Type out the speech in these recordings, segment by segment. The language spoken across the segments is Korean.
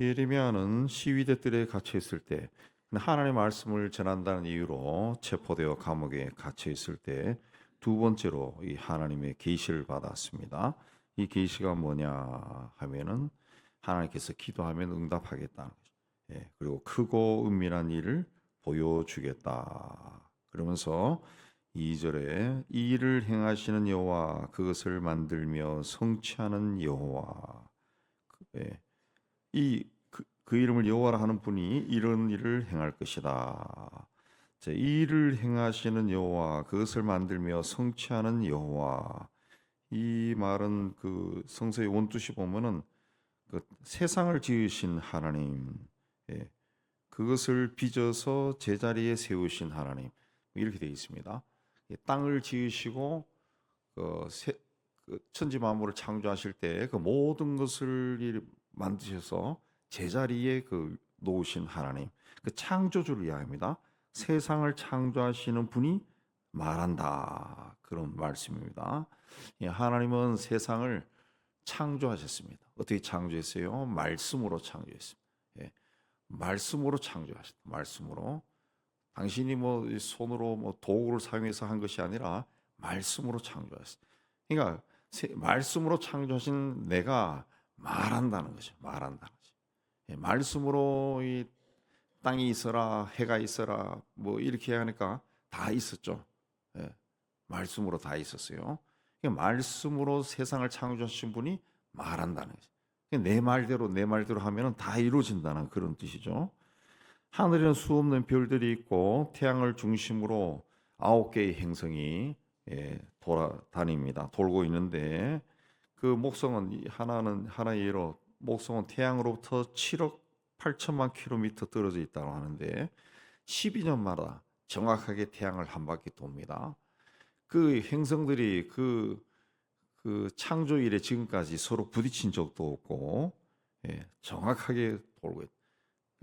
예레미야는 시위대들에 갇혀 있을 때 하나님의 말씀을 전한다는 이유로 체포되어 감옥에 갇혀 있을 때 두 번째로 이 하나님의 계시를 받았습니다. 이 계시가 뭐냐 하면은 하나님께서 기도하면 응답하겠다는 거죠. 그리고 크고 은밀한 일을 보여주겠다. 그러면서 2절에 이 일을 행하시는 여호와 그것을 만들며 성취하는 여호와. 예, 그 이름을 여호와라 하는 분이 이런 일을 행할 것이다. 이 일을 행하시는 여호와, 그것을 만들며 성취하는 여호와. 이 말은 그 성서의 원뜻이 보면은 그 세상을 지으신 하나님, 예, 그것을 빚어서 제자리에 세우신 하나님, 이렇게 되어 있습니다. 땅을 지으시고 그 천지 만물을 창조하실 때 그 모든 것을 만드셔서 제자리에 그 놓으신 하나님, 그 창조주를 이야기합니다. 세상을 창조하시는 분이 말한다, 그런 말씀입니다. 하나님은 세상을 창조하셨습니다. 어떻게 창조했어요? 말씀으로 창조했습니다. 말씀으로 창조하셨다. 말씀으로. 당신이 뭐 손으로 뭐 도구를 사용해서 한 것이 아니라 말씀으로 창조하셨어요. 그러니까 말씀으로 창조하신 내가 말한다는 거죠. 말한다는 거죠. 말씀으로 이 땅이 있어라, 해가 있어라, 뭐 이렇게 하니까 다 있었죠. 말씀으로 다 있었어요. 그러니까 말씀으로 세상을 창조하신 분이 말한다는 거죠. 그러니까 내 말대로 하면은 다 이루어진다는 그런 뜻이죠. 하늘에는 수없는 별들이 있고 태양을 중심으로 9개의 행성이 돌아다닙니다. 돌고 있는데 그 목성은 하나의 예로 목성은 태양으로부터 7억 8천만 킬로미터 떨어져 있다고 하는데 12년마다 정확하게 태양을 한 바퀴 돕니다. 그 행성들이 그 창조 이래 지금까지 서로 부딪힌 적도 없고 정확하게 돌고 있다.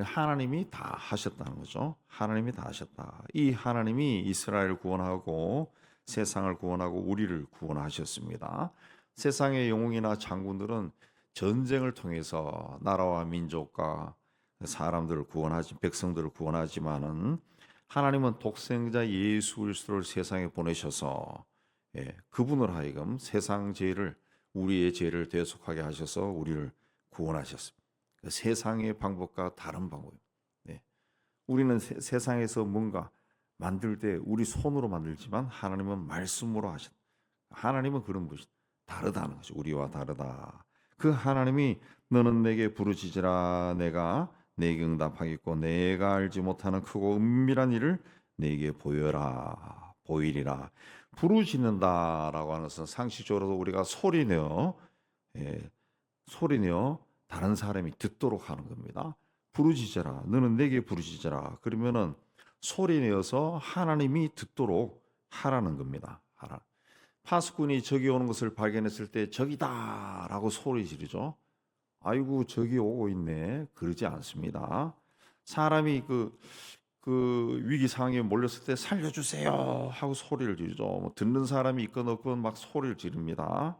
하나님이 다 하셨다는 거죠. 하나님이 다 하셨다. 이 하나님이 이스라엘을 구원하고 세상을 구원하고 우리를 구원하셨습니다. 세상의 영웅이나 장군들은 전쟁을 통해서 나라와 민족과 사람들을 구원하지 백성들을 구원하지만은 하나님은 독생자 예수 그리스도를 세상에 보내셔서 그분을 하여금 세상 죄를 우리의 죄를 대속하게 하셔서 우리를 구원하셨습니다. 세상의 방법과 다른 방법입니다. 우리는 세상에서 뭔가 만들 때 우리 손으로 만들지만 하나님은 말씀으로 하셨다. 하나님은 그런 분이 다르다는 거죠. 우리와 다르다. 그 하나님이 너는 내게 부르짖으라 내가 내게 응답하겠고 내가 알지 못하는 크고 은밀한 일을 내게 보이리라. 부르짖는다라고 하는 것은 상식적으로도 우리가 소리내어 다른 사람이 듣도록 하는 겁니다. 부르짖어라. 너는 내게 부르짖어라. 그러면은 소리내어서 하나님이 듣도록 하라는 겁니다. 하라. 파수꾼이 적이 오는 것을 발견했을 때 적이다라고 소리 지르죠. 아이고 적이 오고 있네. 그러지 않습니다. 사람이 그 위기 상황에 몰렸을 때 살려주세요 하고 소리를 지르죠. 뭐 듣는 사람이 있건 없건 막 소리를 지릅니다.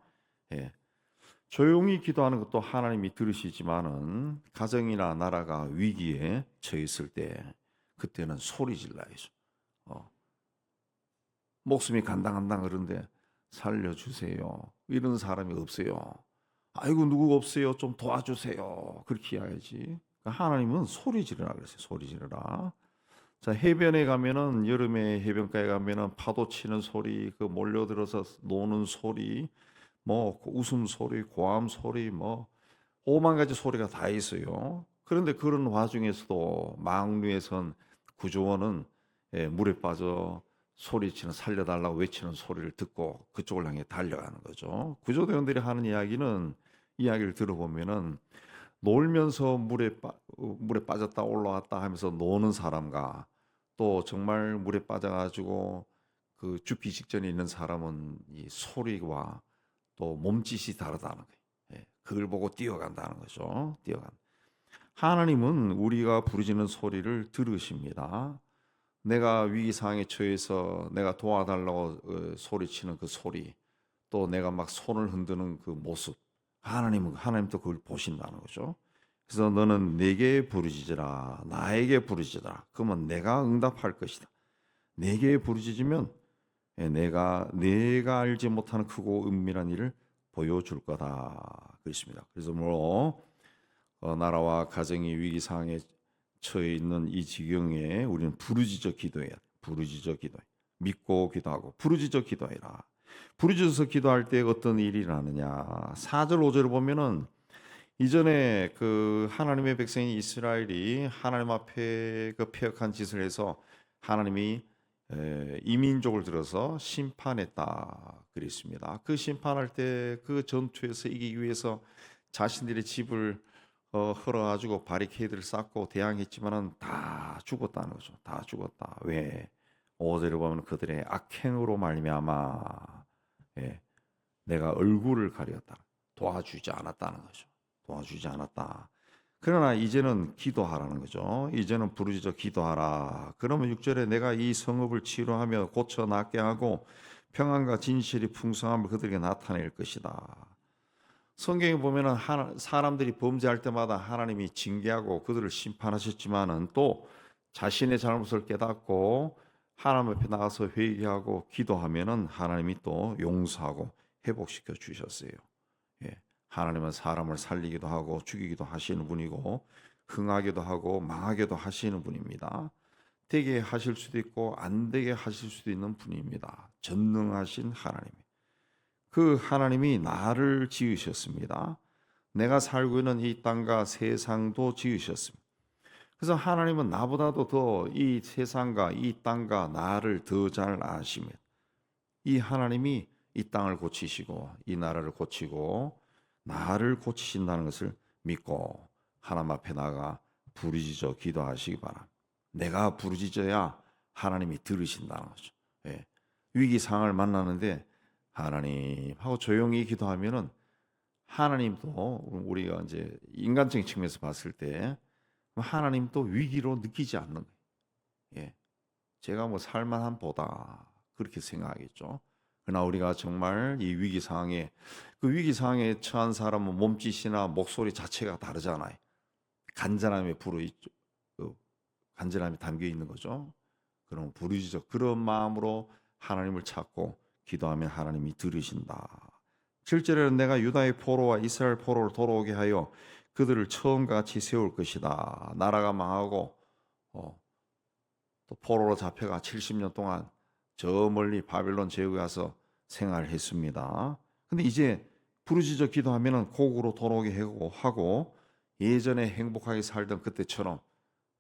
조용히 기도하는 것도 하나님이 들으시지만은 가정이나 나라가 위기에 처했을 때 그때는 소리 질러야죠. 목숨이 간당간당 그런데 살려주세요. 이런 사람이 없어요. 아이고 누구 없어요. 좀 도와주세요. 그렇게 해야지. 그러니까 하나님은 소리 지르라 그랬어요. 소리 지르라. 자, 해변에 가면은 여름에 해변가에 가면은 파도 치는 소리, 그 몰려들어서 노는 소리, 뭐 웃음 소리, 고함 소리, 뭐 오만 가지 소리가 다 있어요. 그런데 그런 와중에서도 망류에선 구조원은 물에 빠져 소리치는 살려달라고 외치는 소리를 듣고 그쪽을 향해 달려가는 거죠. 구조대원들이 하는 이야기를 들어보면은 놀면서 물에 빠졌다 올라왔다 하면서 노는 사람과 또 정말 물에 빠져가지고 그 죽기 직전에 있는 사람은 이 소리와 또 몸짓이 다르다는 거예요. 그걸 보고 뛰어간다는 거죠. 하나님은 우리가 부르짖는 소리를 들으십니다. 내가 위기 상황에 처해서 내가 도와달라고 소리치는 그 소리, 또 내가 막 손을 흔드는 그 모습, 하나님도 그걸 보신다는 거죠. 그래서 너는 내게 부르짖으라. 나에게 부르짖으라. 그러면 내가 응답할 것이다. 내게 부르짖으면 내가 알지 못하는 크고 은밀한 일을 보여줄 거다. 그렇습니다. 그래서 나라와 가정이 위기 상황에 처해 있는 이 지경에 우리는 부르짖어 기도해야 돼. 부르짖어 기도해. 믿고 기도하고 부르짖어 기도해라. 부르짖어서 기도할 때 어떤 일이 일어나느냐. 4절 5절을 보면은 이전에 그 하나님의 백성인 이스라엘이 하나님 앞에 그 패역한 짓을 해서 하나님이 이민족을 들어서 심판했다 그랬습니다. 그 심판할 때 그 전투에서 이기기 위해서 자신들의 집을 헐어가지고 바리케이드를 쌓고 대항했지만은 다 죽었다는 거죠. 다 죽었다. 왜? 5절에 보면 그들의 악행으로 말미암아 내가 얼굴을 가렸다. 도와주지 않았다는 거죠. 도와주지 않았다. 그러나 이제는 기도하라는 거죠. 이제는 부르짖어 기도하라. 그러면 6절에 내가 이 성읍을 치료하며 고쳐 낫게 하고 평안과 진실이 풍성함을 그들에게 나타낼 것이다. 성경에 보면은 사람들이 범죄할 때마다 하나님이 징계하고 그들을 심판하셨지만은 또 자신의 잘못을 깨닫고 하나님 앞에 나가서 회개하고 기도하면은 하나님이 또 용서하고 회복시켜 주셨어요. 하나님은 사람을 살리기도 하고 죽이기도 하시는 분이고 흥하기도 하고 망하게도 하시는 분입니다. 되게 하실 수도 있고 안 되게 하실 수도 있는 분입니다. 전능하신 하나님. 그 하나님이 나를 지으셨습니다. 내가 살고 있는 이 땅과 세상도 지으셨습니다. 그래서 하나님은 나보다도 더 이 세상과 이 땅과 나를 더 잘 아십니다. 이 하나님이 이 땅을 고치시고 이 나라를 고치고 나를 고치신다는 것을 믿고 하나님 앞에 나가 부르짖어 기도하시기 바랍니다. 내가 부르짖어야 하나님이 들으신다는 거죠. 위기 상황을 만나는데 하나님 하고 조용히 기도하면은 하나님도 우리가 이제 인간적인 측면에서 봤을 때 하나님도 위기로 느끼지 않는 거예요. 제가 뭐 살만한 보다 그렇게 생각하겠죠. 그러나 우리가 정말 이 위기 상황에 그 위기 상황에 처한 사람은 몸짓이나 목소리 자체가 다르잖아요. 간절함에 불어있죠. 그 간절함이 담겨 있는 거죠. 그럼 부르짖어 그런 마음으로 하나님을 찾고 기도하면 하나님이 들으신다. 7절에는 내가 유다의 포로와 이스라엘 포로를 돌아오게 하여 그들을 처음과 같이 세울 것이다. 나라가 망하고 또 포로로 잡혀가 70년 동안 저 멀리 바벨론 제국에 가서 생활했습니다. 근데 이제 부르짖어 기도하면은 고국으로 돌아오게 하고 예전에 행복하게 살던 그때처럼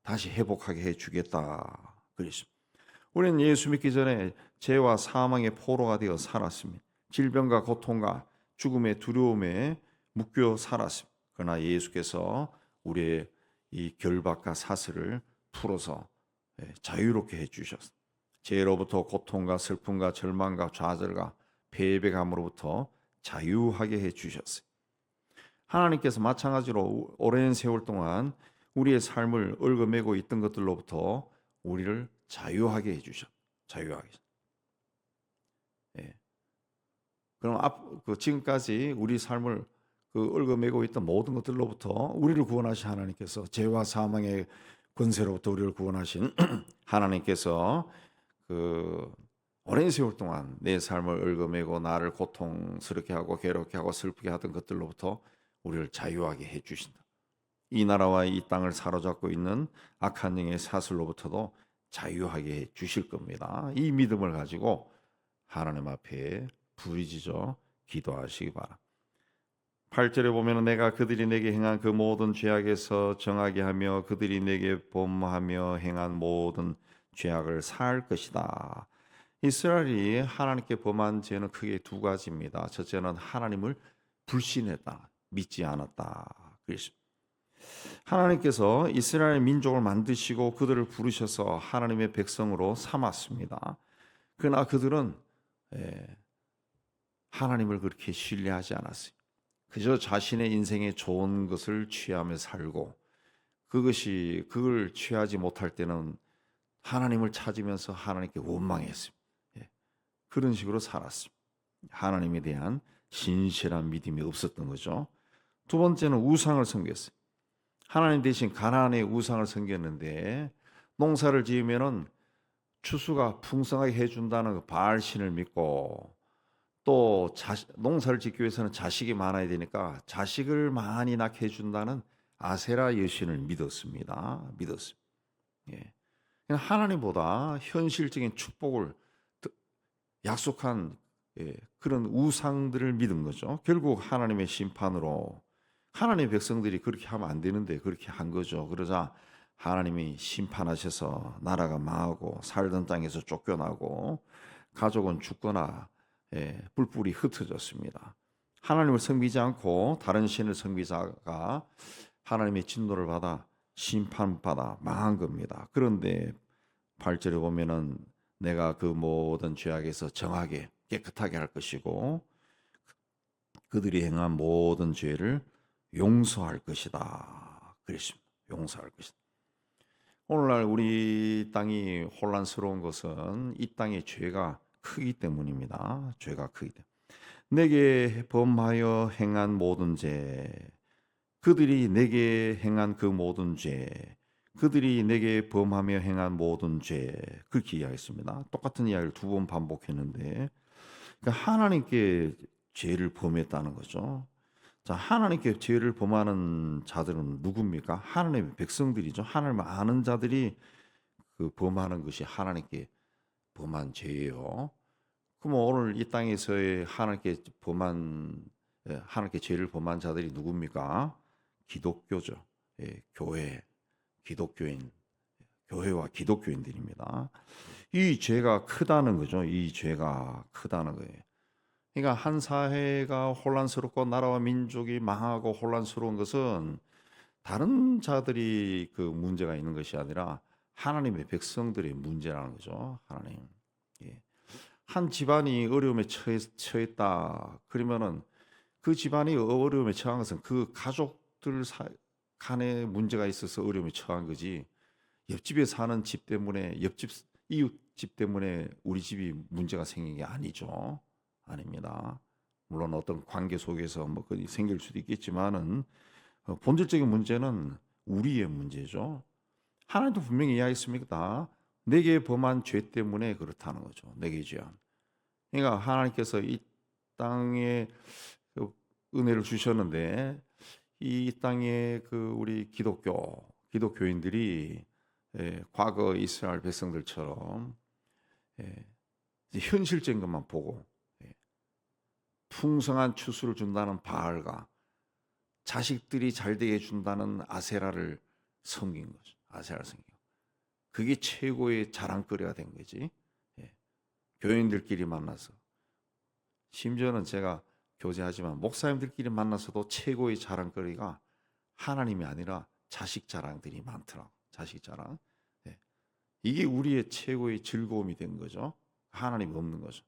다시 회복하게 해주겠다. 그랬습니다. 우리는 예수 믿기 전에 죄와 사망의 포로가 되어 살았습니다. 질병과 고통과 죽음의 두려움에 묶여 살았습니다. 그러나 예수께서 우리의 이 결박과 사슬을 풀어서 자유롭게 해주셨습니다. 죄로부터 고통과 슬픔과 절망과 좌절과 패배감으로부터 자유하게 해주셨어요. 하나님께서 마찬가지로 오랜 세월 동안 우리의 삶을 얽어매고 있던 것들로부터 우리를 자유하게 해주셨어요. 자유하게. 그럼 지금까지 우리 삶을 얽어매고 있던 모든 것들로부터 우리를 구원하신 하나님께서 죄와 사망의 권세로부터 우리를 구원하신 하나님께서 오랜 세월 동안 내 삶을 얽어매고 나를 고통스럽게 하고 괴롭게 하고 슬프게 하던 것들로부터 우리를 자유하게 해주신다. 이 나라와 이 땅을 사로잡고 있는 악한 영의 사슬로부터도 자유하게 해 주실 겁니다. 이 믿음을 가지고 하나님 앞에 부르짖어 기도하시기 바랍니다. 8절에 보면 내가 그들이 내게 행한 그 모든 죄악에서 정하게 하며 그들이 내게 범하며 행한 모든 죄악을 사할 것이다. 이스라엘이 하나님께 범한 죄는 크게 두 가지입니다. 첫째는 하나님을 불신했다, 믿지 않았다. 그랬습니다. 하나님께서 이스라엘 민족을 만드시고 그들을 부르셔서 하나님의 백성으로 삼았습니다. 그러나 그들은 하나님을 그렇게 신뢰하지 않았어요. 그저 자신의 인생에 좋은 것을 취하며 살고 그걸 취하지 못할 때는 하나님을 찾으면서 하나님께 원망했습니다. 그런 식으로 살았습니다. 하나님에 대한 진실한 믿음이 없었던 거죠. 두 번째는 우상을 섬겼어요. 하나님 대신 가나안의 우상을 섬겼는데 농사를 지으면은 추수가 풍성하게 해준다는 그 바알신을 믿고 또 농사를 짓기 위해서는 자식이 많아야 되니까 자식을 많이 낳게 해준다는 아세라 여신을 믿었습니다. 믿었습니다. 예. 하나님보다 현실적인 축복을 약속한 그런 우상들을 믿은 거죠. 결국 하나님의 심판으로 하나님의 백성들이 그렇게 하면 안 되는데 그렇게 한 거죠. 그러자 하나님이 심판하셔서 나라가 망하고 살던 땅에서 쫓겨나고 가족은 죽거나 뿔뿔이 흩어졌습니다. 하나님을 섬기지 않고 다른 신을 섬기자가 하나님의 진노를 받아 심판받아 망한 겁니다. 그런데 8절에 보면은 내가 그 모든 죄악에서 정하게 깨끗하게 할 것이고 그들이 행한 모든 죄를 용서할 것이다. 그랬습니다. 용서할 것이다. 오늘날 우리 땅이 혼란스러운 것은 이 땅의 죄가 크기 때문입니다. 죄가 크기 때문에. 내게 범하여 행한 모든 죄, 그들이 내게 행한 그 모든 죄, 그들이 내게 범하며 행한 모든 죄, 그렇게 이야기했습니다. 똑같은 이야기를 2번 반복했는데, 그러니까 하나님께 죄를 범했다는 거죠. 자, 하나님께 죄를 범하는 자들은 누굽니까? 하나님의 백성들이죠. 하나님을 아는 자들이 그 범하는 것이 하나님께 범한 죄예요. 그럼 오늘 이 땅에서의 하나님께 하나님께 죄를 범한 자들이 누굽니까? 기독교죠. 교회, 기독교인, 교회와 기독교인들입니다. 이 죄가 크다는 거죠. 이 죄가 크다는 거예요. 그러니까 한 사회가 혼란스럽고 나라와 민족이 망하고 혼란스러운 것은 다른 자들이 그 문제가 있는 것이 아니라 하나님의 백성들의 문제라는 거죠. 하나님. 예. 한 집안이 어려움에 처했다. 그러면은 그 집안이 어려움에 처한 것은 그 가족들 간에 문제가 있어서 어려움에 처한 거지. 옆집에 사는 집 때문에 옆집 이웃 집 때문에 우리 집이 문제가 생긴 게 아니죠. 아닙니다. 물론 어떤 관계 속에서 뭐 그게 생길 수도 있겠지만은 본질적인 문제는 우리의 문제죠. 하나님도 분명히 이야기했습니다. 내게 범한 죄 때문에 그렇다는 거죠. 내게 죄한. 그러니까 하나님께서 이 땅에 은혜를 주셨는데 이 땅에 그 우리 기독교인들이 과거 이스라엘 백성들처럼 현실적인 것만 보고 풍성한 추수를 준다는 바알과 자식들이 잘 되게 해준다는 아세라를 섬긴 거죠. 아세라를 섬긴 거. 그게 최고의 자랑거리가 된 거지. 교인들끼리 만나서 심지어는 제가 교제하지만 목사님들끼리 만나서도 최고의 자랑거리가 하나님이 아니라 자식 자랑들이 많더라고. 자식 자랑. 이게 우리의 최고의 즐거움이 된 거죠. 하나님이 없는 거죠.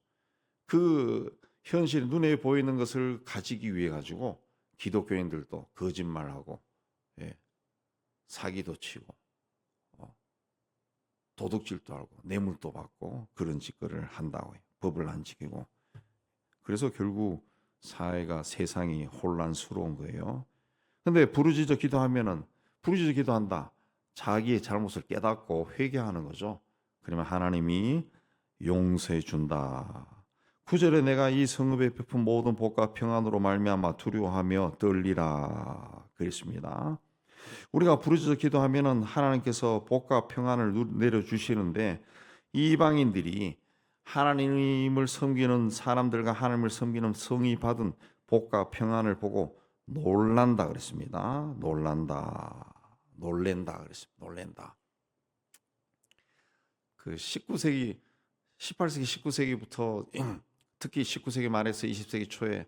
그 현실 눈에 보이는 것을 가지기 위해 가지고 기독교인들도 거짓말하고 사기도 치고 도둑질도 하고 뇌물도 받고 그런 짓거리를 한다고 해요. 법을 안 지키고. 그래서 결국 사회가 세상이 혼란스러운 거예요. 근데 부르짖어 기도한다. 자기의 잘못을 깨닫고 회개하는 거죠. 그러면 하나님이 용서해 준다. 9절에 내가 이 성읍에 베푼 모든 복과 평안으로 말미암아 두려워하며 떨리라 그랬습니다. 우리가 부르짖어 기도하면은 하나님께서 복과 평안을 내려 주시는데 이방인들이 하나님을 섬기는 사람들과 하나님을 섬기는 성이 받은 복과 평안을 보고 놀란다 그랬습니다. 놀랜다 그랬습니다. 놀랜다. 그 19세기, 18세기, 19세기부터 특히 19세기 말에서 20세기 초에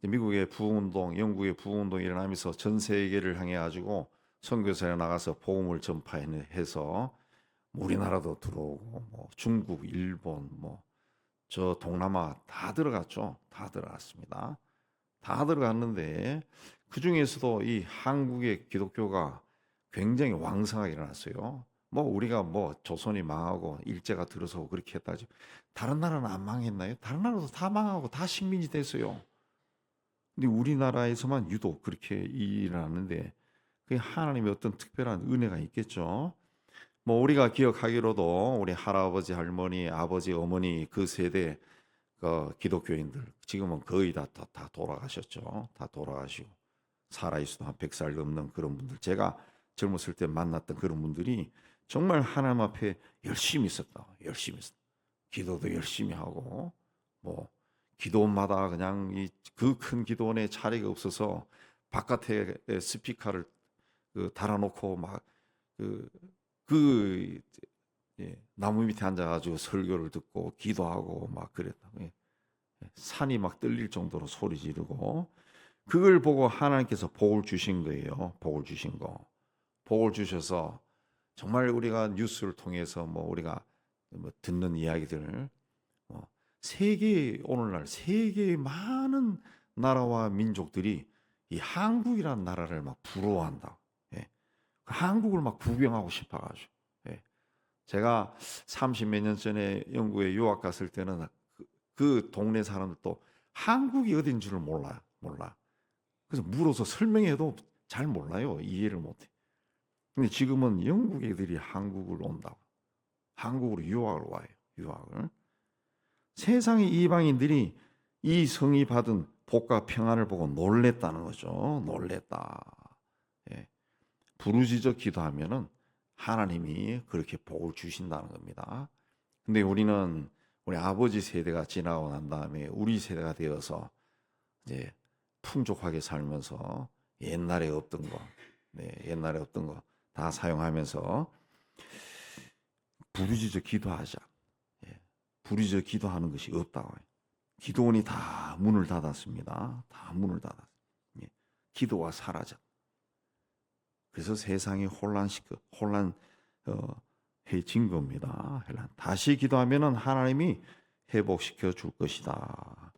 미국의 부흥운동, 영국의 부흥운동이 일어나면서 전 세계를 향해 가지고 선교사에 나가서 복음을 전파해서 우리나라도 들어오고 뭐 중국, 일본, 뭐 저 동남아 다 들어갔죠. 다 들어갔습니다. 다 들어갔는데 그 중에서도 이 한국의 기독교가 굉장히 왕성하게 일어났어요. 뭐 우리가 뭐 조선이 망하고 일제가 들어서고 그렇게 했다지 다른 나라는 안 망했나요? 다른 나라도 다 망하고 다 식민지 됐어요. 근데 우리나라에서만 유독 그렇게 일어났는데 그게 하나님의 어떤 특별한 은혜가 있겠죠. 뭐 우리가 기억하기로도 우리 할아버지, 할머니, 아버지, 어머니 그 세대 그 기독교인들 지금은 거의 다 돌아가셨죠. 다 돌아가시고 살아있어도 한 100살 넘는 그런 분들, 제가 젊었을 때 만났던 그런 분들이 정말 하나님 앞에 열심히 있었다. 열심히 있었다. 기도도 열심히 하고 뭐 기도원마다 그냥 이 그 큰 기도원에 자리가 없어서 바깥에 스피커를 달아놓고 막그 나무 밑에 앉아가지고 설교를 듣고 기도하고 막 그랬다. 산이 막 떨릴 정도로 소리 지르고 그걸 보고 하나님께서 복을 주신 거예요. 복을 주신 거. 복을 주셔서 정말 우리가 뉴스를 통해서 뭐 우리가 뭐 듣는 이야기들 세계 오늘날 세계의 많은 나라와 민족들이 이 한국이라는 나라를 막 부러워한다. 예. 한국을 막 구경하고 싶어가지고. 예. 제가 30 몇 년 전에 영국에 유학 갔을 때는 그 동네 사람들도 한국이 어딘 줄을 몰라. 그래서 물어서 설명해도 잘 몰라요. 이해를 못해. 근데 지금은 영국 애들이 한국을 온다고. 한국으로 유학을 와요. 유학을. 세상의 이방인들이 이 성이 받은 복과 평안을 보고 놀랬다는 거죠. 놀랬다. 예. 부르짖어 기도하면은 하나님이 그렇게 복을 주신다는 겁니다. 근데 우리는 우리 아버지 세대가 지나고 난 다음에 우리 세대가 되어서 이제 풍족하게 살면서 옛날에 없던 거, 옛날에 없던 거 다 사용하면서 부르짖어 기도하자. 부르짖어 기도하는 것이 없다고 해요. 기도원이 다 문을 닫았습니다. 다 문을 닫았어요. 기도가 사라져. 그래서 세상이 혼란해진 겁니다. 다시 기도하면은 하나님이 회복시켜 줄 것이다.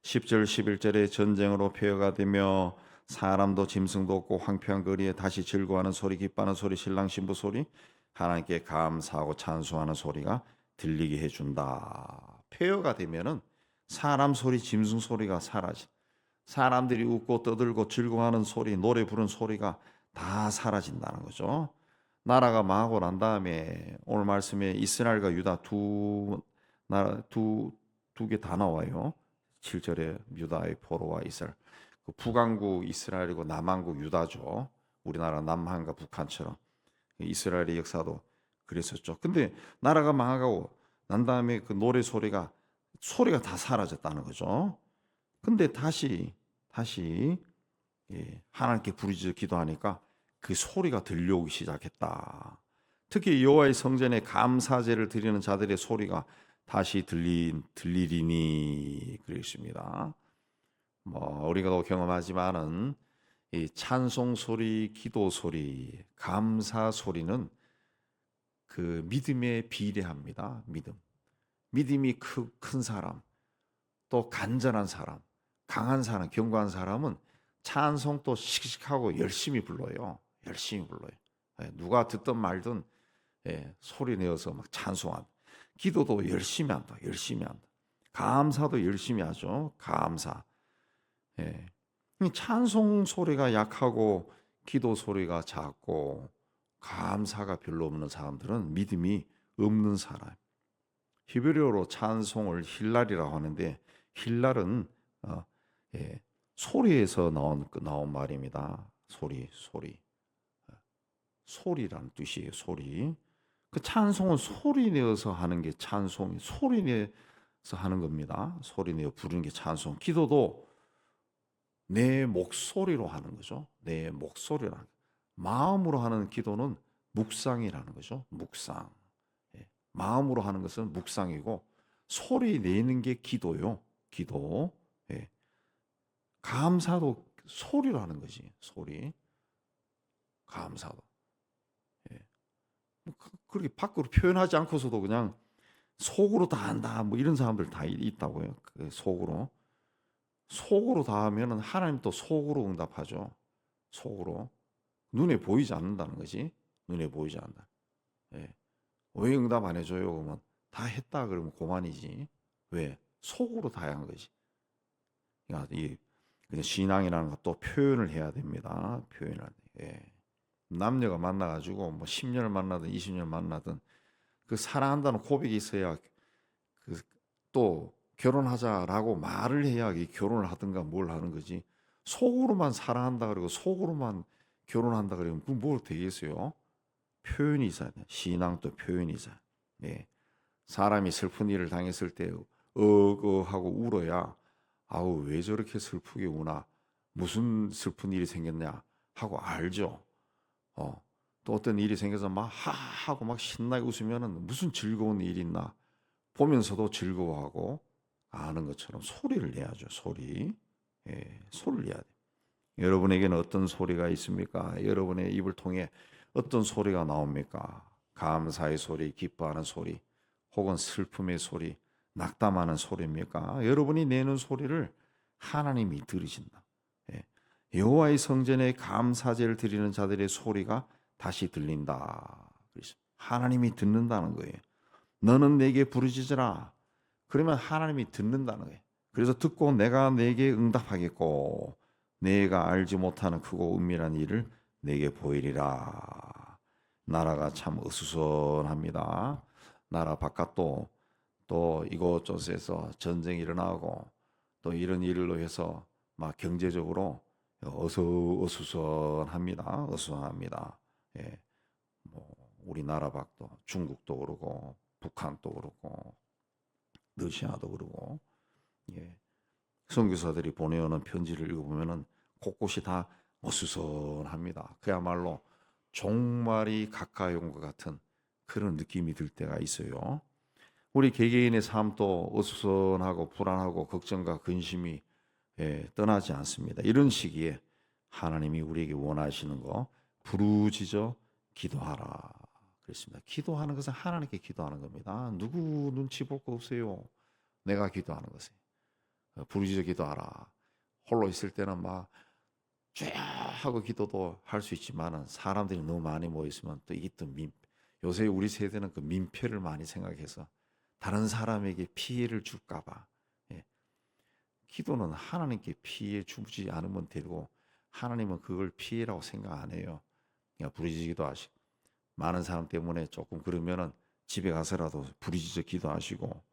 10절 11절에 전쟁으로 폐허가 되며 사람도 짐승도 없고 황폐한 거리에 다시 즐거워하는 소리, 기뻐하는 소리, 신랑 신부 소리, 하나님께 감사하고 찬송하는 소리가 들리게 해준다. 폐허가 되면은 사람 소리, 짐승 소리가 사라져. 사람들이 웃고 떠들고 즐거워하는 소리, 노래 부르는 소리가 다 사라진다는 거죠. 나라가 망하고 난 다음에 오늘 말씀에 이스라엘과 유다 두 개 다 나와요. 7절에 유다의 포로와 이스라엘. 그 북왕국 이스라엘이고 남왕국 유다죠. 우리나라 남한과 북한처럼 이스라엘의 역사도 그랬었죠. 근데 나라가 망하고 난 다음에 그 노래 소리가 다 사라졌다는 거죠. 근데 다시 하나님께 부르짖어 기도하니까 그 소리가 들려오기 시작했다. 특히 여호와의 성전에 감사제를 드리는 자들의 소리가 다시 들리리니 그랬습니다. 뭐 우리가 경험하지만은 이 찬송 소리, 기도 소리, 감사 소리는 그 믿음에 비례합니다. 믿음이 큰 사람, 또 간절한 사람, 강한 사람, 견고한 사람은 찬송도 씩씩하고 열심히 불러요. 누가 듣든 말든 소리 내어서 막 찬송한다. 기도도 열심히 한다. 감사도 열심히 하죠. 감사. 찬송 소리가 약하고 기도 소리가 작고 감사가 별로 없는 사람들은 믿음이 없는 사람. 히브리어로 찬송을 힐랄이라고 하는데 힐랄은 소리에서 나온 말입니다. 소리라는 뜻이에요. 소리. 그 찬송은 소리 내어서 하는 게 찬송이 소리 내서 하는 겁니다. 소리 내어 부르는 게 찬송. 기도도 내 목소리로 하는 거죠. 내 목소리라는 마음으로 하는 기도는 묵상이라는 거죠. 묵상. 마음으로 하는 것은 묵상이고 소리 내는 게 기도요. 기도. 감사도 소리로 하는 거지. 소리. 감사도. 그렇게 밖으로 표현하지 않고서도 그냥 속으로 다 한다. 뭐 이런 사람들 다 있다고요. 속으로 다 하면은 하나님 또 속으로 응답하죠. 속으로. 눈에 보이지 않는다는 거지. 눈에 보이지 않는다. 왜 응답 안 해줘요? 그러면 다 했다 그러면 그만이지. 왜? 속으로 다 한 거지. 그러니까 이 신앙이라는 것도 표현을 해야 됩니다. 표현을. 남녀가 만나가지고 뭐 10년을 만나든 20년을 만나든 그 사랑한다는 고백이 있어야 그 또 결혼하자라고 말을 해야 이 결혼을 하든가 뭘 하는 거지. 속으로만 사랑한다 그러고 속으로만 결혼한다 그러면 그 뭘 되겠어요? 표현이 있어야 돼. 신앙도 표현이 있어야 돼. 예. 사람이 슬픈 일을 당했을 때 하고 울어야 아우 왜 저렇게 슬프게 우나 무슨 슬픈 일이 생겼냐 하고 알죠. 또 어떤 일이 생겨서 막 하고 막 신나게 웃으면은 무슨 즐거운 일이 있나 보면서도 즐거워하고 아는 것처럼 소리를 내야죠. 소리. 예, 소리를 내야 돼. 여러분에게는 어떤 소리가 있습니까? 여러분의 입을 통해 어떤 소리가 나옵니까? 감사의 소리, 기뻐하는 소리, 혹은 슬픔의 소리, 낙담하는 소리입니까? 여러분이 내는 소리를 하나님이 들으신다. 예. 여호와의 성전에 감사제를 드리는 자들의 소리가 다시 들린다. 그래서 하나님이 듣는다는 거예요. 너는 내게 부르짖으라. 그러면 하나님이 듣는다는 거예요. 그래서 듣고 내가 내게 응답하겠고 내가 알지 못하는 크고 은밀한 일을 내게 보이리라. 나라가 참 어수선합니다. 나라 바깥도 또 이곳저곳에서 전쟁이 일어나고 또 이런 일로 해서 막 경제적으로 어수선합니다. 어수선합니다. 예, 뭐 우리나라 밖도 중국도 그러고 북한도 그러고 러시아도 그러고 예. 선교사들이 보내오는 편지를 읽어보면은 곳곳이 다 어수선합니다. 그야말로 종말이 가까이 온 것 같은 그런 느낌이 들 때가 있어요. 우리 개개인의 삶도 어수선하고 불안하고 걱정과 근심이 떠나지 않습니다. 이런 시기에 하나님이 우리에게 원하시는 거 부르짖어 기도하라 그랬습니다. 기도하는 것은 하나님께 기도하는 겁니다. 누구 눈치 볼 거 없어요. 내가 기도하는 것에 부르짖어 기도하라. 홀로 있을 때는 막 쫙 하고 기도도 할 수 있지만은 사람들이 너무 많이 모여 있으면 또 이게 또 요새 우리 세대는 그 민폐를 많이 생각해서 다른 사람에게 피해를 줄까봐 기도는 하나님께 피해 주지 않으면 되고 하나님은 그걸 피해라고 생각 안 해요. 그러니까 부르짖기도 하시고 많은 사람 때문에 조금 그러면은 집에 가서라도 부르짖어 기도하시고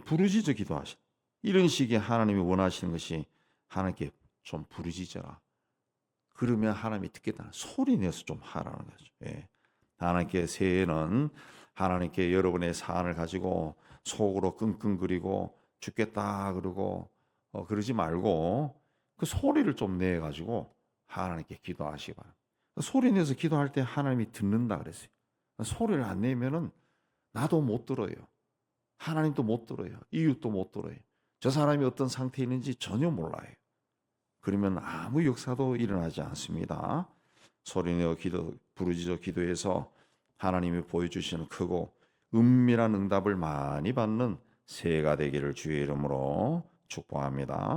부르짖어 기도하시. 이런 식의 하나님이 원하시는 것이 하나님께 좀 부르짖어라. 그러면 하나님이 듣겠다. 소리 내서 좀 하라는 거죠. 예. 하나님께 새해에는 하나님께 여러분의 사안을 가지고 속으로 끙끙거리고 죽겠다 그러고 그러지 말고 그 소리를 좀 내 가지고 하나님께 기도하시기 바랍니다. 소리 내서 기도할 때 하나님이 듣는다 그랬어요. 소리를 안 내면은 나도 못 들어요. 하나님도 못 들어요. 이웃도 못 들어요. 저 사람이 어떤 상태에 있는지 전혀 몰라요. 그러면 아무 역사도 일어나지 않습니다. 소리내어 부르짖어 기도해서 하나님이 보여주시는 크고 은밀한 응답을 많이 받는 새해가 되기를 주의 이름으로 축복합니다.